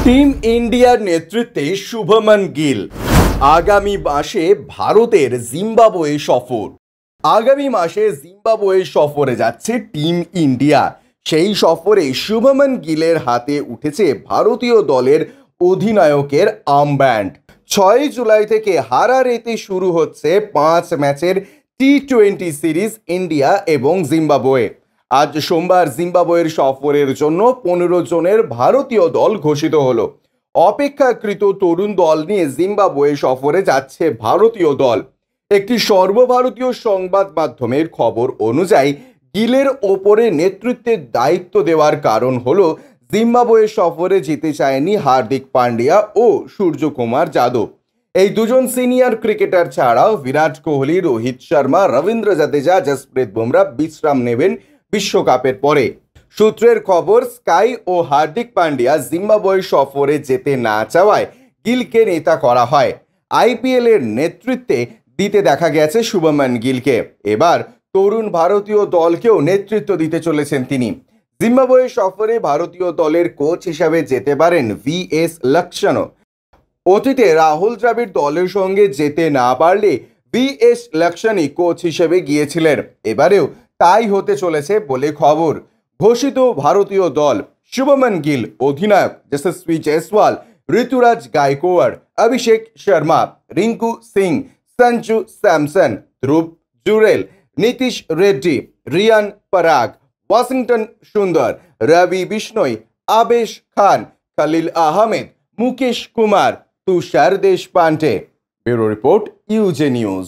Team ইন্ডিয়ার নেতৃত্বে শুভমন গিল আগামী মাসে ভারতের জিম্বাবুয়ে সফর। আগামী মাসে জিম্বাবুয়ে সফরে যাচ্ছে টিম ইন্ডিয়া। সেই সফরে শুভমন গিলের হাতে উঠেছে ভারতীয় দলের অধিনায়কের আর্মব্যান্ড। 6 জুলাই থেকে হারারেতে শুরু হচ্ছে 5 ম্যাচের টি-20 সিরিজ ইন্ডিয়া এবং জিম্বাবুয়ে। আজ সোমবার জিম্বাবুয়ের সফরের জন্য 15 জনের ভারতীয় দল ঘোষিত হলো। অপেক্ষাকৃত তরুণ দল নিয়ে জিম্বাবুয়ে সফরে যাচ্ছে ভারতীয় দল। একটি সর্বভারতীয় সংবাদ মাধ্যমের খবর অনুযায়ী গিলের ওপরে নেতৃত্বের দায়িত্ব দেওয়ার কারণ হলো জিম্বাবুয়ে সফরে যেতে চায়নি হার্দিক পান্ডিয়া ও সূর্যকুমার যাদব। এই দুজন সিনিয়র ক্রিকেটার ছাড়াও বিরাট কোহলি, রোহিত শর্মা, রবীন্দ্র জাদেজা, জসপ্রীত বুমরা বিশ্রাম নেবেন বিশ্বকাপের পরে। সূত্রের খবর, স্কাই ও হার্দিক পান্ডিয়া জিম্বাবুয়ে সফরে যেতে না চাওয়ায় গিলকে নেতা করা হয়। আইপিএল এর নেতৃত্বে দিতে দেখা গেছে শুভমন গিলকে। এবার তরুণ ভারতীয় দলকেও নেতৃত্ব দিতে চলেছেন তিনি। জিম্বাবুয়ে সফরে ভারতীয় দলের কোচ হিসাবে যেতে পারেন VS লক্ষ্মণ। অতীতে রাহুল দ্রাবিড় দলের সঙ্গে যেতে না পারলে VS লক্ষ্মণই কোচ হিসেবে গিয়েছিলেন। এবারেও তাই হতে চলেছে বলে খবর। ঘোষিত ভারতীয় দল: শুভমন গিল অধিনায়ক, Yashasvi Jaiswal, Ruturaj Gaikwad, Abhishek Sharma, Rinku Singh, Sanju Samson, Dhruv Jurel, Nitish Reddy, Riyan Parag, Washington Sundar, Ravi Bishnoi, Avesh Khan, Khaleel Ahmed, Mukesh Kumar, Tushar Deshpande. Bureau report, UJ news.